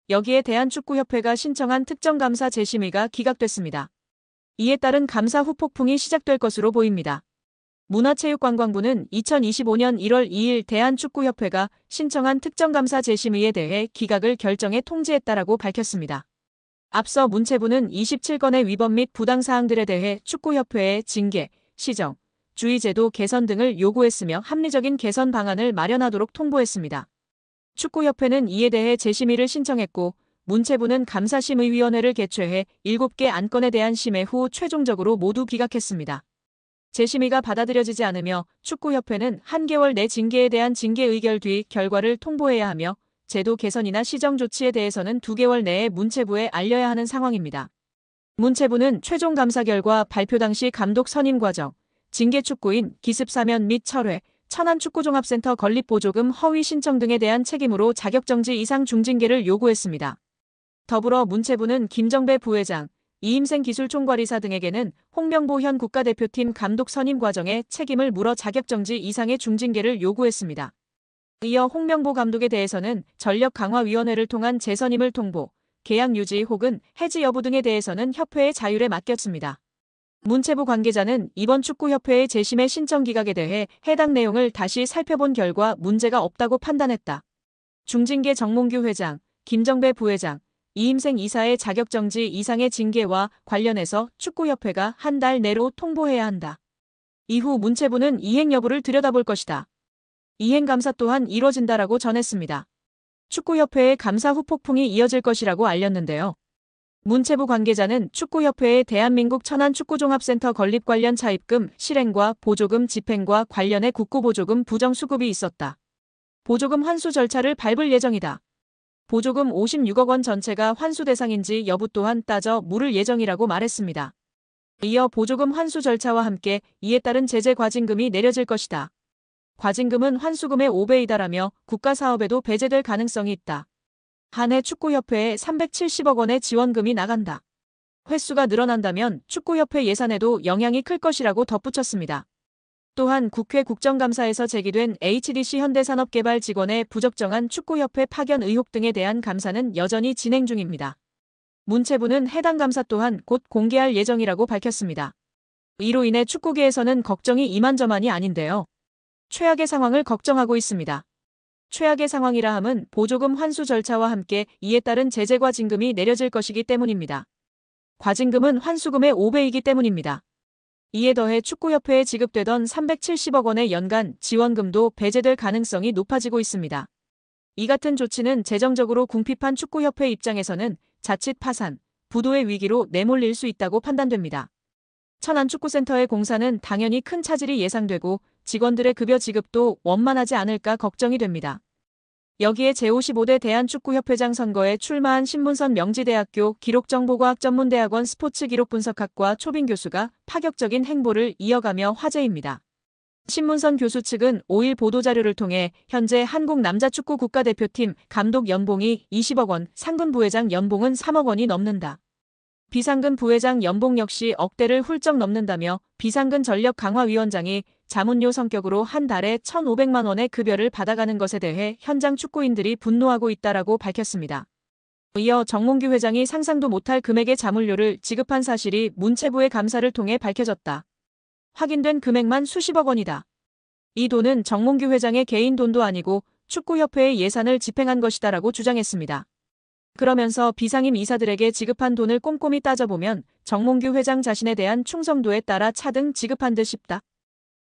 여기에 대한축구협회가 신청한 특정감사 재심의가 기각됐습니다. 이에 따른 감사 후폭풍이 시작될 것으로 보입니다. 문화체육관광부는 2025년 1월 2일 대한축구협회가 신청한 특정감사 재심의에 대해 기각을 결정해 통지했다라고 밝혔습니다. 앞서 문체부는 27건의 위반 및 부당사항들에 대해 축구협회에 징계, 시정, 주의제도 개선 등을 요구했으며 합리적인 개선 방안을 마련하도록 통보했습니다. 축구협회는 이에 대해 재심의를 신청했고 문체부는 감사심의위원회를 개최해 7개 안건에 대한 심의 후 최종적으로 모두 기각했습니다. 재심의가 받아들여지지 않으며 축구협회는 한 개월 내 징계에 대한 징계 의결 뒤 결과를 통보해야 하며 제도 개선이나 시정 조치에 대해서는 2개월 내에 문체부에 알려야 하는 상황입니다. 문체부는 최종 감사 결과 발표 당시 감독 선임 과정, 징계 축구인 기습 사면 및 철회, 천안축구종합센터 건립보조금 허위 신청 등에 대한 책임으로 자격정지 이상 중징계를 요구했습니다. 더불어 문체부는 김정배 부회장, 이임생 기술총괄이사 등에게는 홍명보 현 국가대표팀 감독 선임 과정에 책임을 물어 자격정지 이상의 중징계를 요구했습니다. 이어 홍명보 감독에 대해서는 전력강화위원회를 통한 재선임을 통보, 계약 유지 혹은 해지 여부 등에 대해서는 협회의 자율에 맡겼습니다. 문체부 관계자는 이번 축구협회의 재심의 신청 기각에 대해 해당 내용을 다시 살펴본 결과 문제가 없다고 판단했다. 중징계 정몽규 회장, 김정배 부회장, 이임생 이사의 자격정지 이상의 징계와 관련해서 축구협회가 한 달 내로 통보해야 한다. 이후 문체부는 이행 여부를 들여다볼 것이다. 이행 감사 또한 이뤄진다라고 전했습니다. 축구협회의 감사 후 폭풍이 이어질 것이라고 알렸는데요. 문체부 관계자는 축구협회의 대한민국 천안축구종합센터 건립 관련 차입금, 실행과 보조금 집행과 관련해 국고보조금 부정수급이 있었다. 보조금 환수 절차를 밟을 예정이다. 보조금 56억 원 전체가 환수 대상인지 여부 또한 따져 물을 예정이라고 말했습니다. 이어 보조금 환수 절차와 함께 이에 따른 제재 과징금이 내려질 것이다. 과징금은 환수금의 5배이다라며 국가사업에도 배제될 가능성이 있다. 한 해 축구협회에 370억 원의 지원금이 나간다. 횟수가 늘어난다면 축구협회 예산에도 영향이 클 것이라고 덧붙였습니다. 또한 국회 국정감사에서 제기된 HDC 현대산업개발 직원의 부적정한 축구협회 파견 의혹 등에 대한 감사는 여전히 진행 중입니다. 문체부는 해당 감사 또한 곧 공개할 예정이라고 밝혔습니다. 이로 인해 축구계에서는 걱정이 이만저만이 아닌데요. 최악의 상황을 걱정하고 있습니다. 최악의 상황이라 함은 보조금 환수 절차와 함께 이에 따른 제재 과징금이 내려질 것이기 때문입니다. 과징금은 환수금의 5배이기 때문입니다. 이에 더해 축구협회에 지급되던 370억 원의 연간 지원금도 배제될 가능성이 높아지고 있습니다. 이 같은 조치는 재정적으로 궁핍한 축구협회 입장에서는 자칫 파산, 부도의 위기로 내몰릴 수 있다고 판단됩니다. 천안축구센터의 공사는 당연히 큰 차질이 예상되고 직원들의 급여 지급도 원만하지 않을까 걱정이 됩니다. 여기에 제55대 대한축구협회장 선거에 출마한 신문선 명지대학교 기록정보과학전문대학원 스포츠기록분석학과 초빙 교수가 파격적인 행보를 이어가며 화제입니다. 신문선 교수 측은 5일 보도자료를 통해 현재 한국 남자축구 국가대표팀 감독 연봉이 20억 원, 상근 부회장 연봉은 3억 원이 넘는다. 비상근 부회장 연봉 역시 억대를 훌쩍 넘는다며 비상근 전력강화위원장이 자문료 성격으로 한 달에 1,500만 원의 급여를 받아가는 것에 대해 현장 축구인들이 분노하고 있다라고 밝혔습니다. 이어 정몽규 회장이 상상도 못할 금액의 자문료를 지급한 사실이 문체부의 감사를 통해 밝혀졌다. 확인된 금액만 수십억 원이다. 이 돈은 정몽규 회장의 개인 돈도 아니고 축구협회의 예산을 집행한 것이다라고 주장했습니다. 그러면서 비상임 이사들에게 지급한 돈을 꼼꼼히 따져보면 정몽규 회장 자신에 대한 충성도에 따라 차등 지급한 듯 싶다.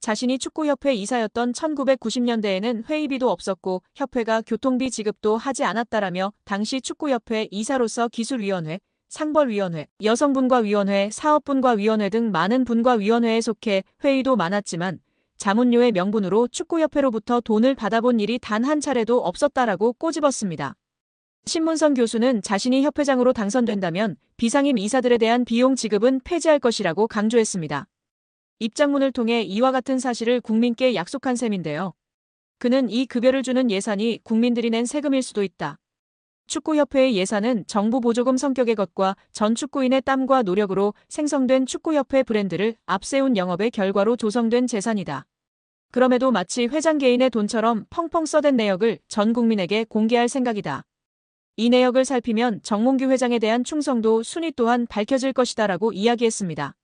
자신이 축구협회 이사였던 1990년대에는 회의비도 없었고 협회가 교통비 지급도 하지 않았다라며 당시 축구협회 이사로서 기술위원회, 상벌위원회, 여성분과위원회, 사업분과위원회 등 많은 분과위원회에 속해 회의도 많았지만 자문료의 명분으로 축구협회로부터 돈을 받아본 일이 단 한 차례도 없었다라고 꼬집었습니다. 신문선 교수는 자신이 협회장으로 당선된다면 비상임 이사들에 대한 비용 지급은 폐지할 것이라고 강조했습니다. 입장문을 통해 이와 같은 사실을 국민께 약속한 셈인데요. 그는 이 급여를 주는 예산이 국민들이 낸 세금일 수도 있다. 축구협회의 예산은 정부 보조금 성격의 것과 전 축구인의 땀과 노력으로 생성된 축구협회 브랜드를 앞세운 영업의 결과로 조성된 재산이다. 그럼에도 마치 회장 개인의 돈처럼 펑펑 써댄 내역을 전 국민에게 공개할 생각이다. 이 내역을 살피면 정몽규 회장에 대한 충성도 순위 또한 밝혀질 것이다라고 이야기했습니다.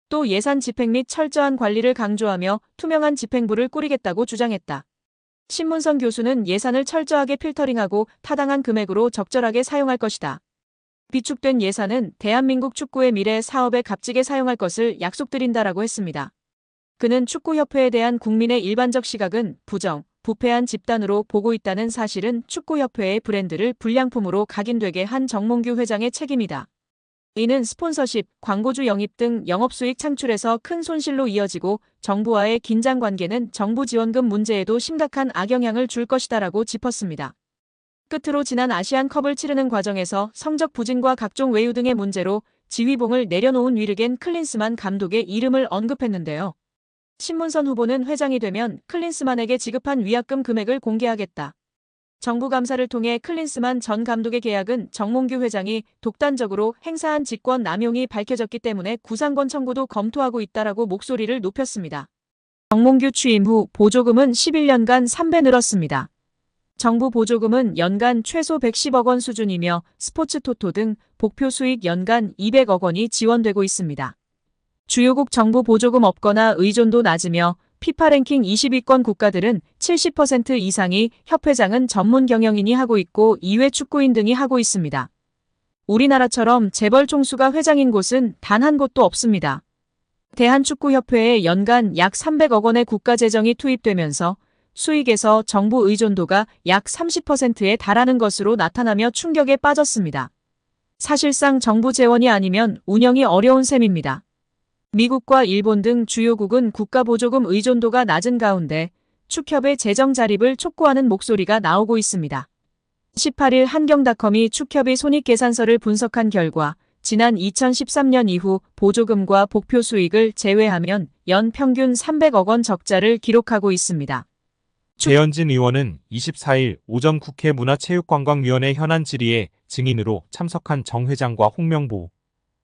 또 예산 집행 및 철저한 관리를 강조하며 투명한 집행부를 꾸리겠다고 주장했다. 신문선 교수는 예산을 철저하게 필터링하고 타당한 금액으로 적절하게 사용할 것이다. 비축된 예산은 대한민국 축구의 미래 사업에 값지게 사용할 것을 약속드린다라고 했습니다. 그는 축구협회에 대한 국민의 일반적 시각은 부정, 부패한 집단으로 보고 있다는 사실은 축구협회의 브랜드를 불량품으로 각인되게 한 정몽규 회장의 책임이다. 이는 스폰서십, 광고주 영입 등 영업수익 창출에서 큰 손실로 이어지고 정부와의 긴장관계는 정부 지원금 문제에도 심각한 악영향을 줄 것이다라고 짚었습니다. 끝으로 지난 아시안컵을 치르는 과정에서 성적 부진과 각종 외유 등의 문제로 지휘봉을 내려놓은 위르겐 클린스만 감독의 이름을 언급했는데요. 신문선 후보는 회장이 되면 클린스만에게 지급한 위약금 금액을 공개하겠다. 정부 감사를 통해 클린스만 전 감독의 계약은 정몽규 회장이 독단적으로 행사한 직권 남용이 밝혀졌기 때문에 구상권 청구도 검토하고 있다라고 목소리를 높였습니다. 정몽규 취임 후 보조금은 11년간 3배 늘었습니다. 정부 보조금은 연간 최소 110억 원 수준이며 스포츠 토토 등 복표 수익 연간 200억 원이 지원되고 있습니다. 주요국 정부 보조금 없거나 의존도 낮으며 피파 랭킹 20위권 국가들은 70% 이상이 협회장은 전문 경영인이 하고 있고 이외 축구인 등이 하고 있습니다. 우리나라처럼 재벌 총수가 회장인 곳은 단 한 곳도 없습니다. 대한축구협회에 연간 약 300억 원의 국가 재정이 투입되면서 수익에서 정부 의존도가 약 30%에 달하는 것으로 나타나며 충격에 빠졌습니다. 사실상 정부 재원이 아니면 운영이 어려운 셈입니다. 미국과 일본 등 주요국은 국가 보조금 의존도가 낮은 가운데 축협의 재정 자립을 촉구하는 목소리가 나오고 있습니다. 18일 한경닷컴이 축협의 손익계산서를 분석한 결과 지난 2013년 이후 보조금과 복표 수익을 제외하면 연 평균 300억 원 적자를 기록하고 있습니다. 배현진 의원은 24일 오전 국회 문화체육관광위원회 현안 질의에 증인으로 참석한 정 회장과 홍명보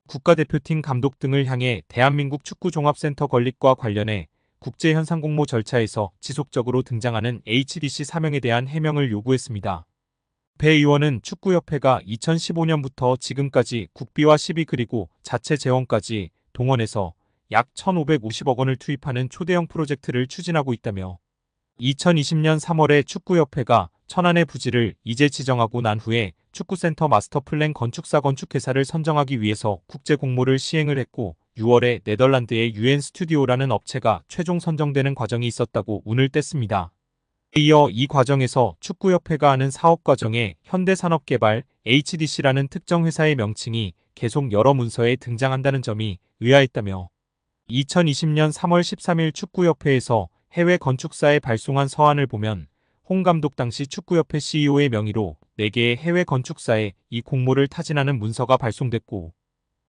국가대표팀 감독 등을 향해 대한민국 축구종합센터 건립과 관련해 국제현상공모 절차에서 지속적으로 등장하는 HDC 사명에 대한 해명을 요구했습니다. 배 의원은 축구협회가 2015년부터 지금까지 국비와 시비 그리고 자체 재원까지 동원해서 약 1,550억 원을 투입하는 초대형 프로젝트를 추진하고 있다며 2020년 3월에 축구협회가 천안의 부지를 이제 지정하고 난 후에 축구센터 마스터플랜 건축사 건축회사를 선정하기 위해서 국제 공모를 시행을 했고 6월에 네덜란드의 UN 스튜디오라는 업체가 최종 선정되는 과정이 있었다고 운을 뗐습니다. 이어 이 과정에서 축구협회가 하는 사업 과정에 현대산업개발 HDC라는 특정 회사의 명칭이 계속 여러 문서에 등장한다는 점이 의아했다며 2020년 3월 13일 축구협회에서 해외 건축사에 발송한 서한을 보면 홍 감독 당시 축구협회 CEO의 명의로 4개의 해외 건축사에 이 공모를 타진하는 문서가 발송됐고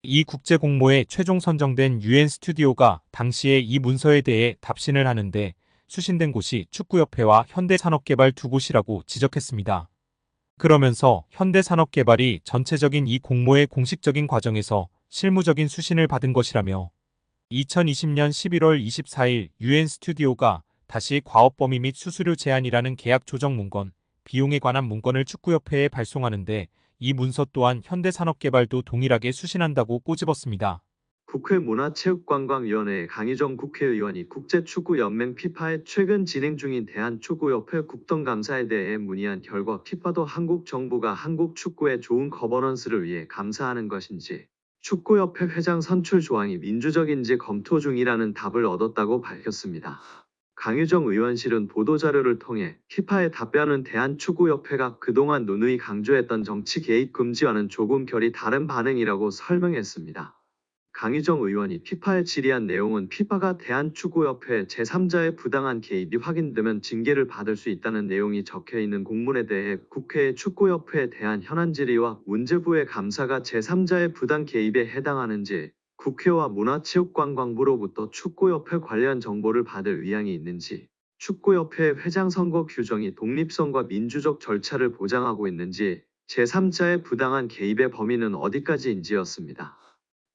이 국제 공모에 최종 선정된 UN 스튜디오가 당시에 이 문서에 대해 답신을 하는데 수신된 곳이 축구협회와 현대산업개발 두 곳이라고 지적했습니다. 그러면서 현대산업개발이 전체적인 이 공모의 공식적인 과정에서 실무적인 수신을 받은 것이라며 2020년 11월 24일 UN 스튜디오가 다시 과업 범위 및 수수료 제한이라는 계약 조정 문건, 비용에 관한 문건을 축구협회에 발송하는데 이 문서 또한 현대산업개발도 동일하게 수신한다고 꼬집었습니다. 국회 문화체육관광위원회 강희정 국회의원이 국제축구연맹 피파에 최근 진행 중인 대한축구협회 국정감사에 대해 문의한 결과 피파도 한국 정부가 한국 축구의 좋은 거버넌스를 위해 감사하는 것인지 축구협회 회장 선출 조항이 민주적인지 검토 중이라는 답을 얻었다고 밝혔습니다. 강희정 의원실은 보도자료를 통해 피파의 답변은 대한축구협회가 그동안 누누이 강조했던 정치 개입 금지와는 조금 결이 다른 반응이라고 설명했습니다. 강희정 의원이 피파에 질의한 내용은 피파가 대한축구협회 제3자의 부당한 개입이 확인되면 징계를 받을 수 있다는 내용이 적혀있는 공문에 대해 국회의 축구협회에 대한 현안 질의와 문제부의 감사가 제3자의 부당 개입에 해당하는지 국회와 문화체육관광부로부터 축구협회 관련 정보를 받을 의향이 있는지 축구협회 회장 선거 규정이 독립성과 민주적 절차를 보장하고 있는지 제3자의 부당한 개입의 범위는 어디까지인지였습니다.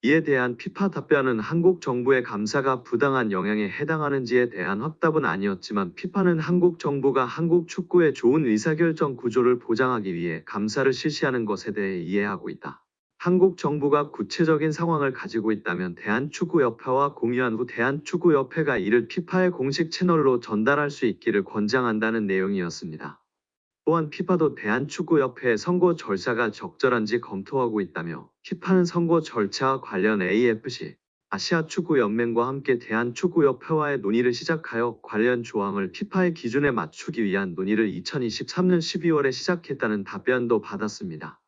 이에 대한 피파 답변은 한국 정부의 감사가 부당한 영향에 해당하는지에 대한 확답은 아니었지만 피파는 한국 정부가 한국 축구의 좋은 의사결정 구조를 보장하기 위해 감사를 실시하는 것에 대해 이해하고 있다. 한국 정부가 구체적인 상황을 가지고 있다면 대한축구협회와 공유한 후 대한축구협회가 이를 피파의 공식 채널로 전달할 수 있기를 권장한다는 내용이었습니다. 또한 피파도 대한축구협회의 선고 절차가 적절한지 검토하고 있다며 피파는 선고 절차와 관련 AFC, 아시아축구연맹과 함께 대한축구협회와의 논의를 시작하여 관련 조항을 피파의 기준에 맞추기 위한 논의를 2023년 12월에 시작했다는 답변도 받았습니다.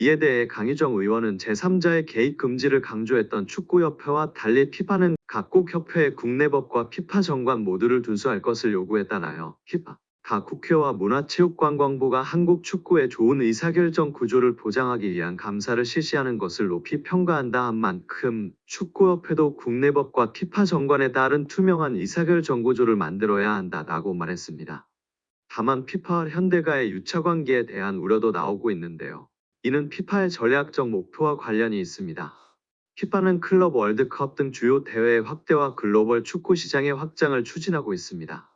이에 대해 강희정 의원은 제3자의 개입 금지를 강조했던 축구협회와 달리 피파는 각국 협회의 국내법과 피파 정관 모두를 준수할 것을 요구했다나요. 피파 각 국회와 문화체육관광부가 한국 축구의 좋은 의사결정 구조를 보장하기 위한 감사를 실시하는 것을 높이 평가한다 한 만큼 축구협회도 국내법과 피파 정관에 따른 투명한 의사결정 구조를 만들어야 한다라고 말했습니다. 다만 피파와 현대가의 유착관계에 대한 우려도 나오고 있는데요. 이는 피파의 전략적 목표와 관련이 있습니다. 피파는 클럽 월드컵 등 주요 대회의 확대와 글로벌 축구 시장의 확장을 추진하고 있습니다.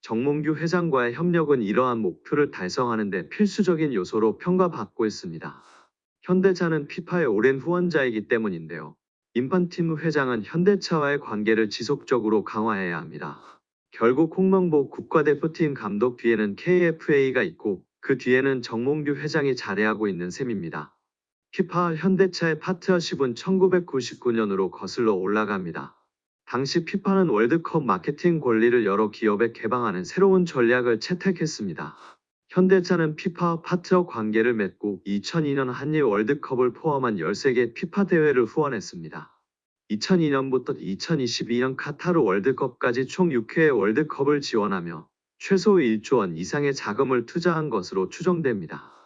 정몽규 회장과의 협력은 이러한 목표를 달성하는 데 필수적인 요소로 평가받고 있습니다. 현대차는 피파의 오랜 후원자이기 때문인데요. 인판티노 회장은 현대차와의 관계를 지속적으로 강화해야 합니다. 결국 홍명보 국가대표팀 감독 뒤에는 KFA가 있고 그 뒤에는 정몽규 회장이 자리하고 있는 셈입니다. 피파와 현대차의 파트너십은 1999년으로 거슬러 올라갑니다. 당시 피파는 월드컵 마케팅 권리를 여러 기업에 개방하는 새로운 전략을 채택했습니다. 현대차는 피파와 파트너 관계를 맺고 2002년 한일 월드컵을 포함한 13개 피파 대회를 후원했습니다. 2002년부터 2022년 카타르 월드컵까지 총 6회의 월드컵을 지원하며 최소 1조 원 이상의 자금을 투자한 것으로 추정됩니다.